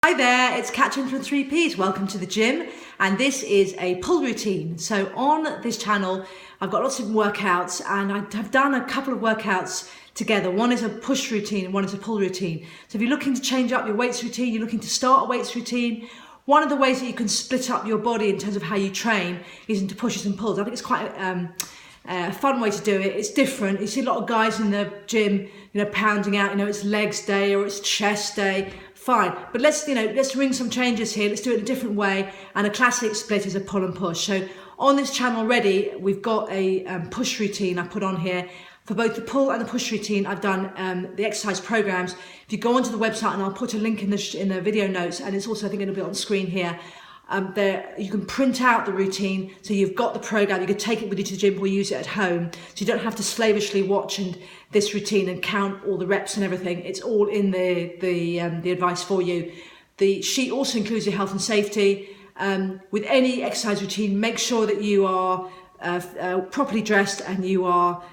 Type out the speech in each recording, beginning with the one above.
Hi there, it's Catherine from 3Ps. Welcome to the gym, and this is a pull routine. So on this channel, I've got lots of workouts, and I have done a couple of workouts together. One is a push routine and one is a pull routine. So if you're looking to change up your weights routine, you're looking to start a weights routine, one of the ways that you can split up your body in terms of how you train is into pushes and pulls. I think it's quite a fun way to do it. It's different. You see a lot of guys in the gym, pounding out, it's legs day or it's chest day. Fine, but let's ring some changes here. Let's do it in a different way. And a classic split is a pull and push. So on this channel already, we've got a push routine I put on here. For both the pull and the push routine, I've done the exercise programs. If you go onto the website, and I'll put a link in the video notes, and it's also, I think, going to be on screen here. There you can print out the routine, so you've got the program. You could take it with you to the gym or use it at home, so you don't have to slavishly watch this routine and count all the reps and everything. It's all in the advice for you. The sheet also includes your health and safety. With any exercise routine, make sure that you are properly dressed and you are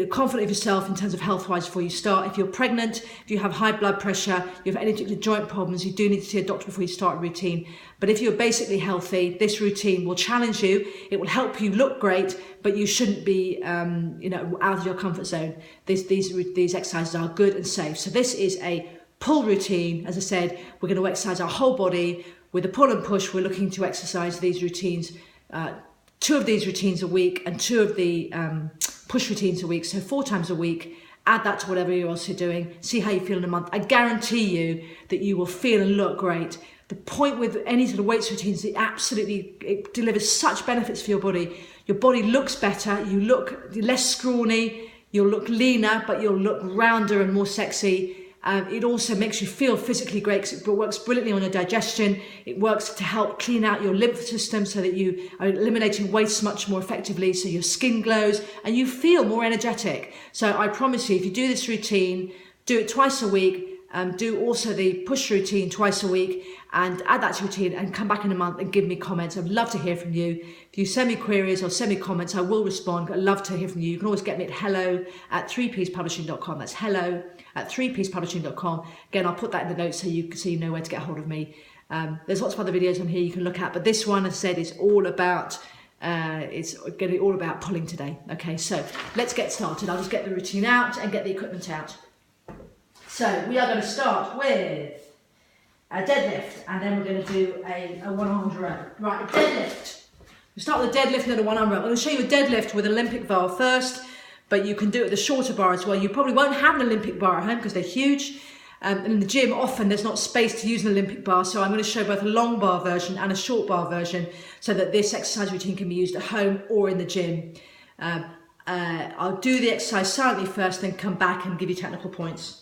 confident of yourself in terms of health-wise before you start. If you're pregnant, if you have high blood pressure, you have any particular joint problems, you do need to see a doctor before you start a routine. But if you're basically healthy, this routine will challenge you. It will help you look great, but you shouldn't be out of your comfort zone. These exercises are good and safe. So this is a pull routine. As I said, we're going to exercise our whole body. With a pull and push, we're looking to exercise these routines, 2 of these routines a week and 2 of the push routines a week, so 4 times a week. Add that to whatever else you're doing. See how you feel in a month. I guarantee you that you will feel and look great. The point with any sort of weights routines, it delivers such benefits for your body. Your body looks better, you look less scrawny, you'll look leaner, but you'll look rounder and more sexy. It also makes you feel physically great because it works brilliantly on your digestion. It works to help clean out your lymph system so that you are eliminating waste much more effectively, so your skin glows and you feel more energetic. So I promise you, if you do this routine, do it twice a week, do also the push routine twice a week, and add that to your routine and come back in a month and give me comments. I'd love to hear from you. If you send me queries or send me comments, I will respond. I'd love to hear from you. You can always get me at hello@3pspublishing.com. That's hello@3pspublishing.com. Again, I'll put that in the notes so you know where to get hold of me. There's lots of other videos on here you can look at, but this one, as I said, is all about it's going to be all about pulling today. Okay, so let's get started. I'll just get the routine out and get the equipment out. So we are going to start with a deadlift, and then we're going to do a one-armed row. Right, a deadlift. We start with a deadlift and then a one-armed row. I'm going to show you a deadlift with an Olympic bar first, but you can do it with a shorter bar as well. You probably won't have an Olympic bar at home because they're huge. And in the gym, often there's not space to use an Olympic bar, so I'm going to show both a long bar version and a short bar version so that this exercise routine can be used at home or in the gym. I'll do the exercise silently first, then come back and give you technical points.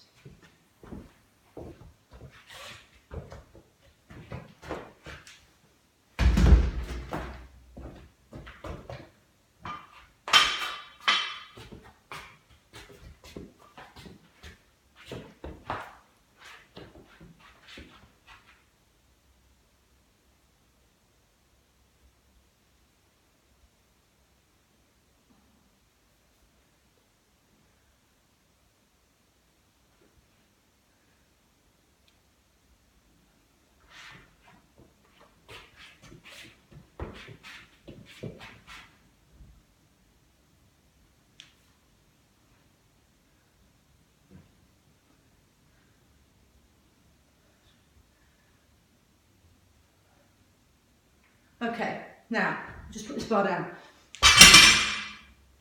Okay, now just put this bar down.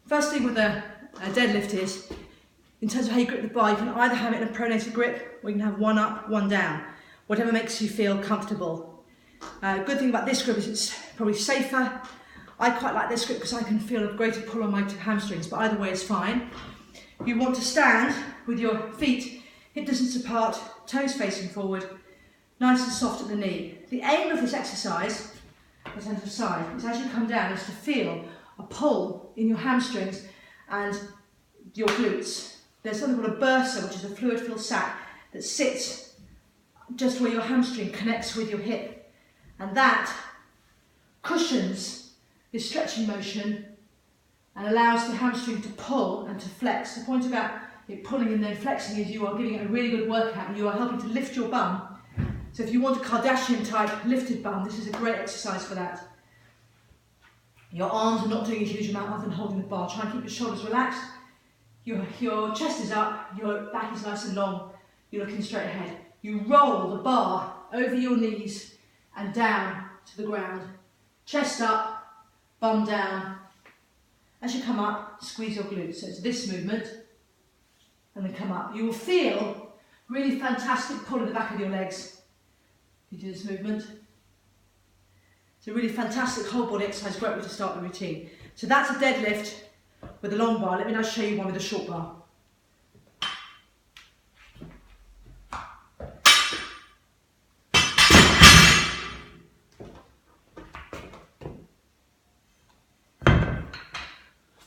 First thing with a deadlift is, in terms of how you grip the bar, you can either have it in a pronated grip or you can have one up, one down, whatever makes you feel comfortable. Good thing about this grip is it's probably safer. I quite like this grip because I can feel a greater pull on my hamstrings, but either way is fine. You want to stand with your feet hip distance apart, toes facing forward, nice and soft at the knee. The aim of this exercise, in terms of side, is as you come down, is to feel a pull in your hamstrings and your glutes. There's something called a bursa, which is a fluid-filled sac that sits just where your hamstring connects with your hip, and that cushions this stretching motion and allows the hamstring to pull and to flex. The point about it pulling and then flexing is you are giving it a really good workout and you are helping to lift your bum So if you want a Kardashian type lifted bum, this is a great exercise for that. Your arms are not doing a huge amount other than holding the bar. Try and keep your shoulders relaxed. Your chest is up, your back is nice and long, you're looking straight ahead. You roll the bar over your knees and down to the ground. Chest up, bum down. As you come up, squeeze your glutes. So it's this movement, and then come up. You will feel really fantastic pull in the back of your legs if you do this movement. It's a really fantastic whole body exercise, great way to start the routine. So that's a deadlift with a long bar. Let me now show you one with a short bar.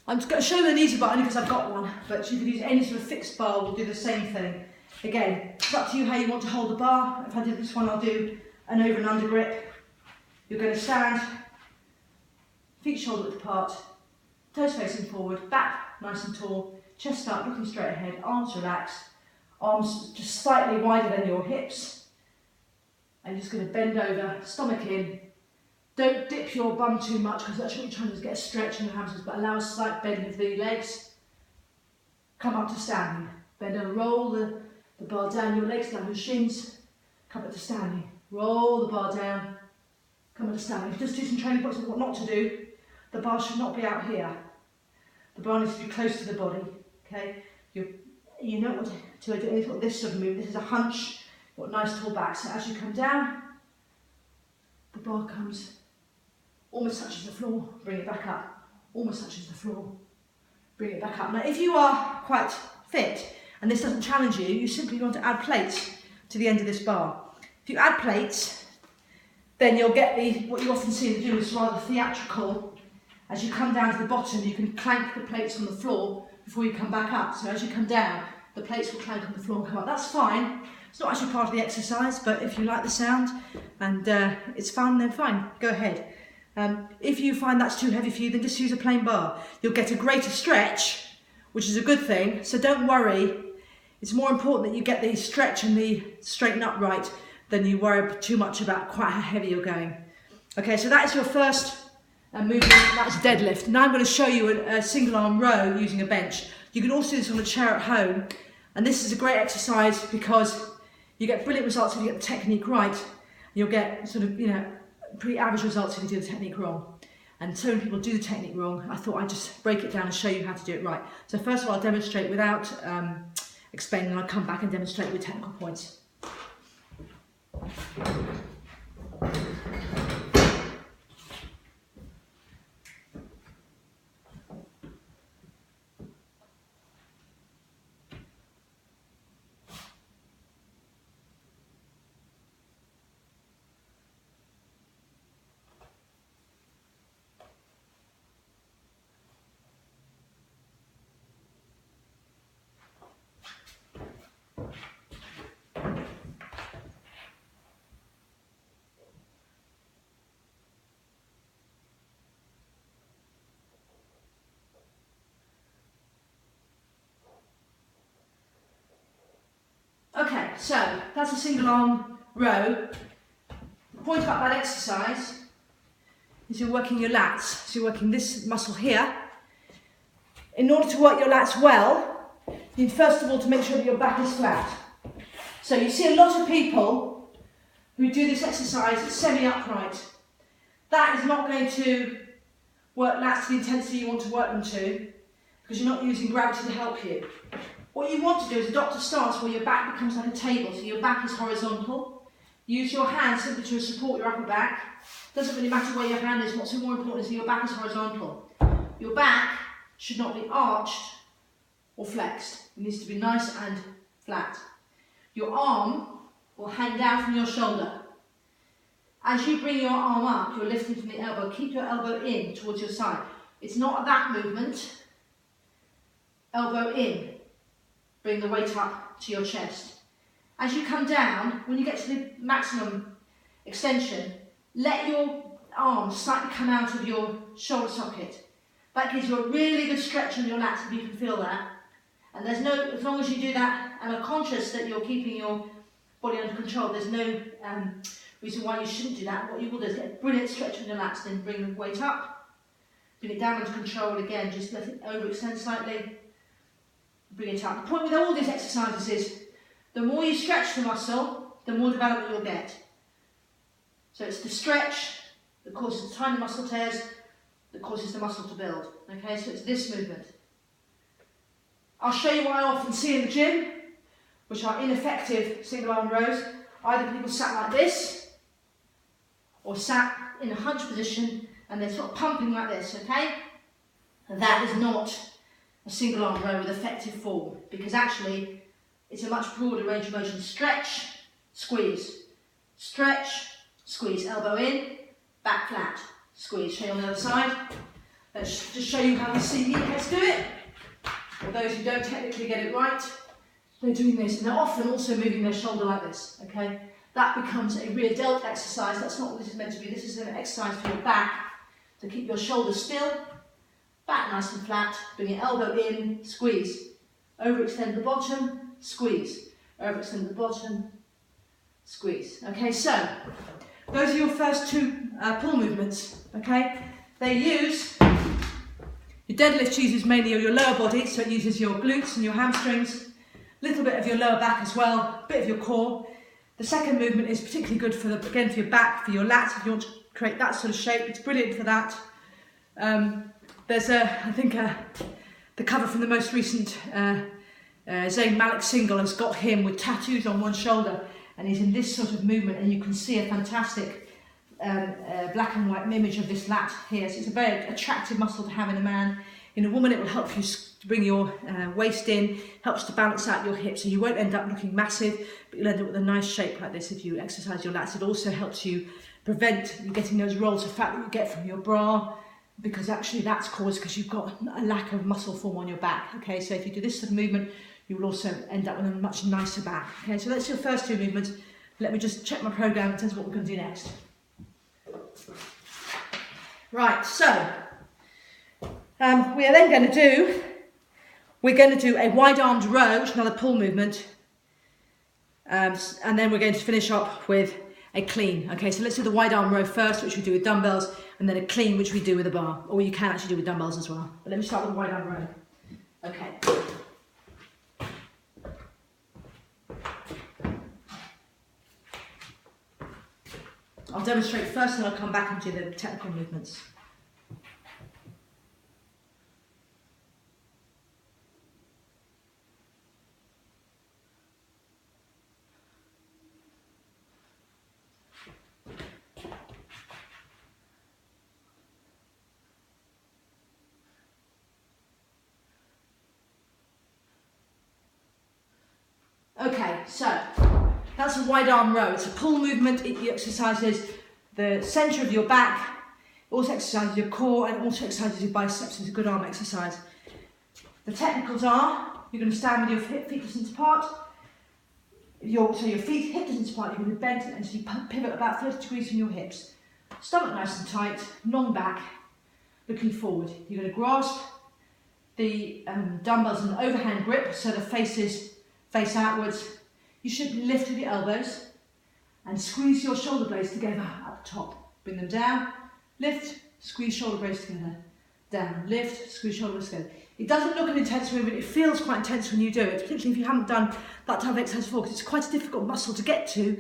I'm just going to show you an easy bar only because I've got one, but you can use any sort of fixed bar, we'll do the same thing. Again, it's up to you how you want to hold the bar. If I did this one, I'll do an over and under grip. You're going to stand, feet shoulder width apart, toes facing forward, back nice and tall, chest up, looking straight ahead, arms relaxed, arms just slightly wider than your hips. And you're just going to bend over, stomach in. Don't dip your bum too much because that's what you're trying to do, is get a stretch in your hamstrings, but allow a slight bend of the legs. Come up to standing. Bend over, roll the bar down, your legs down, your shins. Come up to standing. Roll the bar down. Come up to standing. Just do some training points of what not to do. The bar should not be out here. The bar needs to be close to the body. Okay? You know what to do. It's got this sort of move. This is a hunch. Got nice tall back. So as you come down, the bar comes, almost touches the floor, bring it back up, almost touches the floor, bring it back up. Now if you are quite fit and this doesn't challenge you, you simply want to add plates to the end of this bar. If you add plates, then you'll get what you often see them do is rather theatrical. As you come down to the bottom, you can clank the plates on the floor before you come back up. So as you come down, the plates will clank on the floor and come up. That's fine. It's not actually part of the exercise, but if you like the sound and it's fun, then fine, go ahead. If you find that's too heavy for you, then just use a plain bar. You'll get a greater stretch, which is a good thing, so don't worry. It's more important that you get the stretch and the straighten up right than you worry too much about quite how heavy you're going. Okay, so that is your first movement, that's deadlift. Now I'm going to show you a single arm row using a bench. You can also do this on a chair at home, and this is a great exercise because you get brilliant results if you get the technique right. You'll get sort of, pretty average results if you do the technique wrong. And so many people do the technique wrong. I thought I'd just break it down and show you how to do it right. So first of all, I'll demonstrate without explaining, and I'll come back and demonstrate with technical points. Okay, so that's a single arm row. The point about that exercise is you're working your lats. So you're working this muscle here. In order to work your lats well, you need first of all to make sure that your back is flat. So you see a lot of people who do this exercise semi-upright. That is not going to work lats to the intensity you want to work them to because you're not using gravity to help you. What you want to do is adopt a stance where your back becomes like a table, so your back is horizontal. Use your hands simply to support your upper back. Doesn't really matter where your hand is, what's more important is that your back is horizontal. Your back should not be arched or flexed. It needs to be nice and flat. Your arm will hang down from your shoulder. As you bring your arm up, you're lifting from the elbow. Keep your elbow in towards your side. It's not that movement. Elbow in. Bring the weight up to your chest. As you come down, when you get to the maximum extension, let your arms slightly come out of your shoulder socket. That gives you a really good stretch on your lats if you can feel that. And as long as you do that and are conscious that you're keeping your body under control. There's no reason why you shouldn't do that. What you will do is get a brilliant stretch on your lats, then bring the weight up, bring it down under control again, just let it overextend slightly, bring it up. The point with all these exercises is the more you stretch the muscle, the more development you'll get. So it's the stretch that causes the tiny muscle tears, that causes the muscle to build. Okay, so it's this movement. I'll show you what I often see in the gym, which are ineffective single arm rows. Either people sat like this, or sat in a hunch position, and they're sort of pumping like this, okay? And that is not a single arm row with effective form, because actually it's a much broader range of motion. Stretch, squeeze. Stretch, squeeze. Elbow in, back flat. Squeeze. Show you on the other side. Let's just show you how we see meatheads do it. For those who don't technically get it right, they're doing this, and they're often also moving their shoulder like this, okay? That becomes a rear delt exercise. That's not what this is meant to be. This is an exercise for your back, to keep your shoulders still, back nice and flat, bring your elbow in, squeeze. Overextend the bottom, squeeze. Overextend the bottom, squeeze. Okay, so those are your first two pull movements, okay? They use, your deadlift uses mainly your lower body, so it uses your glutes and your hamstrings, a little bit of your lower back as well, a bit of your core. The second movement is particularly good for again for your back, for your lats. If you want to create that sort of shape, it's brilliant for that. There's the cover from the most recent Zayn Malik single has got him with tattoos on one shoulder, and he's in this sort of movement, and you can see a fantastic black and white image of this lat here. So it's a very attractive muscle to have in a man. In a woman, it will help you to bring your waist in, helps to balance out your hips, so you won't end up looking massive, but you'll end up with a nice shape like this if you exercise your lats. It also helps you prevent you getting those rolls of fat that you get from your bra, because actually that's caused because you've got a lack of muscle form on your back. Okay, so if you do this sort of movement, you will also end up with a much nicer back. Okay, so that's your first two movements. Let me just check my program in terms of what we're going to do next. Right, so we are then going to do a wide-armed row, which is another pull movement, and then we're going to finish up with a clean. Okay, so let's do the wide-arm row first, which we do with dumbbells, and then a clean, which we do with a bar, or you can actually do with dumbbells as well. But let me start with the wide-arm row. Okay. I'll demonstrate first, and I'll come back and do the technical movements. Okay, so that's a wide arm row. It's a pull movement. It exercises the centre of your back, it also exercises your core, and it also exercises your biceps. It's a good arm exercise. The technicals are, you're going to stand with your feet distance apart. So your feet hip distance apart, you're going to bend and so you pivot about 30 degrees from your hips. Stomach nice and tight, long back, looking forward. You're going to grasp the dumbbells in an overhand grip, so the face outwards. You should lift with your elbows and squeeze your shoulder blades together at the top. Bring them down, lift, squeeze shoulder blades together, down, lift, squeeze shoulder blades together. It doesn't look an intense movement, it feels quite intense when you do it, particularly if you haven't done that type of exercise before, because it's quite a difficult muscle to get to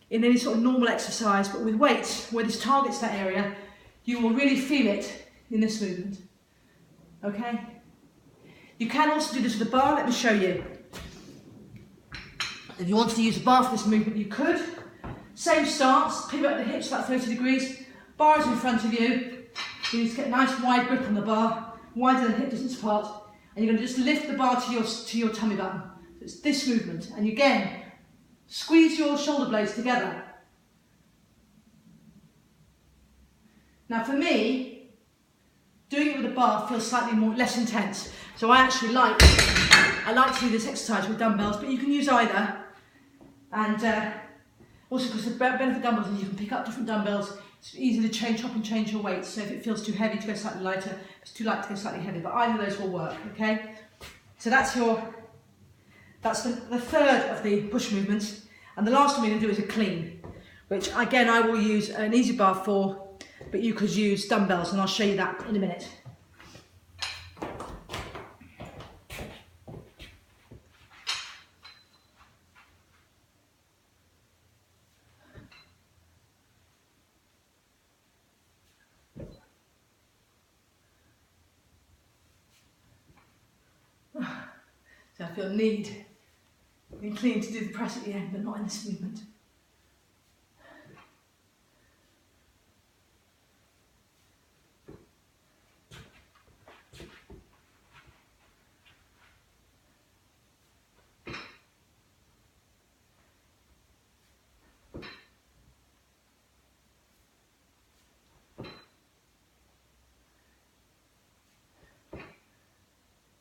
in any sort of normal exercise, but with weights, where this targets that area, you will really feel it in this movement. Okay? You can also do this with a bar, let me show you. If you wanted to use a bar for this movement, you could. Same stance, pivot at the hips about 30 degrees, bar is in front of you. You need to get a nice wide grip on the bar, wider than hip distance apart, and you're going to just lift the bar to your tummy button. So it's this movement, and again, squeeze your shoulder blades together. Now for me, doing it with a bar feels slightly less intense, so I actually like to do this exercise with dumbbells, but you can use either. And also because the benefit of dumbbells is you can pick up different dumbbells. It's easy to chop and change your weights. So if it feels too heavy to go slightly lighter, if it's too light to go slightly heavy. But either of those will work. Okay. So that's the third of the push movements. And the last one we're going to do is a clean, which again I will use an easy bar for, but you could use dumbbells, and I'll show you that in a minute. So I feel need and clean to do the press at the end, but not in this movement.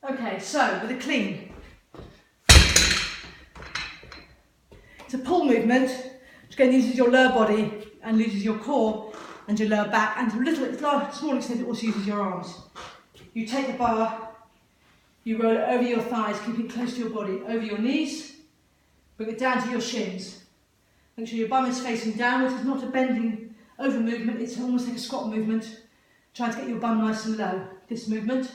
Okay, so with a clean, it's a pull movement, which again uses your lower body and uses your core and your lower back, and to a small extent it also uses your arms. You take the bar, you roll it over your thighs, keep it close to your body, over your knees, bring it down to your shins. Make sure your bum is facing downwards. It's not a bending over movement, it's almost like a squat movement. Try to get your bum nice and low, this movement.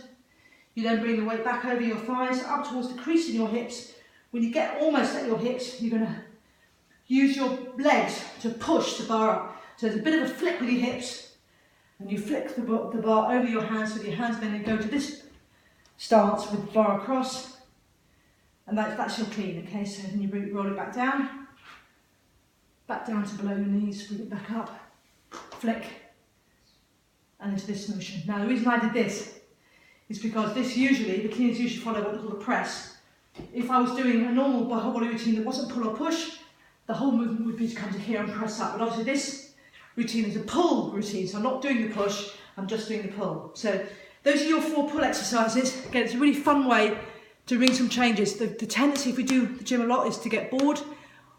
You then bring the weight back over your thighs, up towards the crease in your hips. When you get almost at your hips, you're going to use your legs to push the bar up. So there's a bit of a flick with your hips, and you flick the bar over your hands, so your hands then go to this stance with the bar across, and that's your clean, okay? So then you roll it back down to below your knees, bring it back up, flick, and into this motion. Now the reason I did this is because the cleans usually follow what we call a press. If I was doing a normal whole body routine that wasn't pull or push, the whole movement would be to come to here and press up. But obviously this routine is a pull routine, so I'm not doing the push, I'm just doing the pull. So those are your 4 pull exercises. Again, it's a really fun way to bring some changes. The tendency, if we do the gym a lot, is to get bored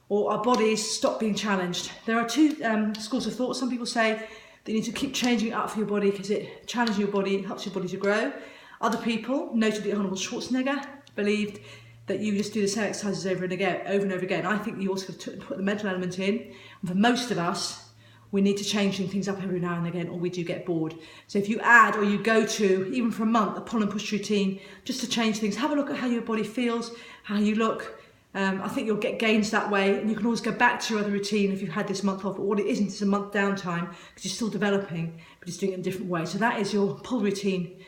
or our bodies stop being challenged. There are 2 schools of thought. Some people say that you need to keep changing it up for your body because it challenges your body, it helps your body to grow. Other people, notably Arnold Schwarzenegger, believed that you just do the same exercises over and over again. I think you also have to put the mental element in. And for most of us, we need to change things up every now and again, or we do get bored. So if you add, or you go to, even for a month, a pull and push routine, just to change things, have a look at how your body feels, how you look. I think you'll get gains that way, and you can always go back to your other routine if you've had this month off. But what it isn't is a month downtime, because you're still developing, but it's doing it in a different way. So that is your pull routine.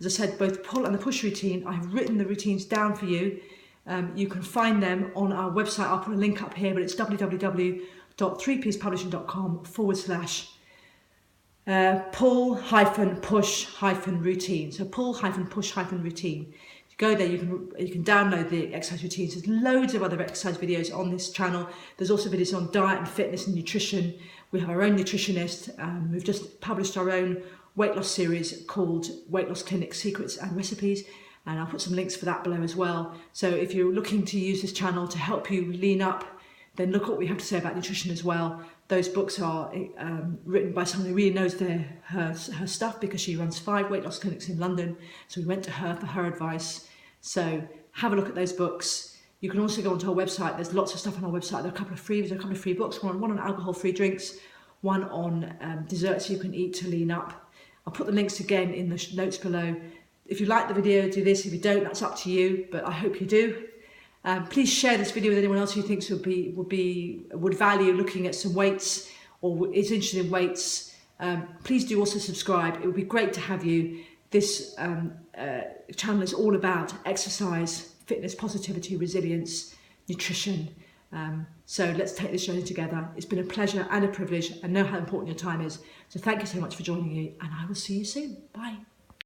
As I said, both the pull and the push routine, I've written the routines down for you. You can find them on our website. I'll put a link up here, but it's www.3piecepublishing.com/pull-push-routine. So pull-push-routine. You go there, you can download the exercise routines. There's loads of other exercise videos on this channel. There's also videos on diet and fitness and nutrition. We have our own nutritionist. We've just published our own weight loss series called Weight Loss Clinic Secrets and Recipes, and I'll put some links for that below as well. So if you're looking to use this channel to help you lean up, then look what we have to say about nutrition as well. Those books are written by someone who really knows her stuff, because she runs 5 weight loss clinics in London. So we went to her for her advice. So have a look at those books. You can also go onto our website. There's lots of stuff on our website. There's a couple of free books, one on alcohol-free drinks, one on desserts you can eat to lean up. I'll put the links again in the notes below. If you like the video, do this. If you don't, that's up to you, but I hope you do. Please share this video with anyone else who thinks would value looking at some weights or is interested in weights. Please do also subscribe. It would be great to have you. This channel is all about exercise, fitness, positivity, resilience, nutrition. So let's take this journey together. It's been a pleasure and a privilege. I know how important your time is. So thank you so much for joining me, and I will see you soon. Bye.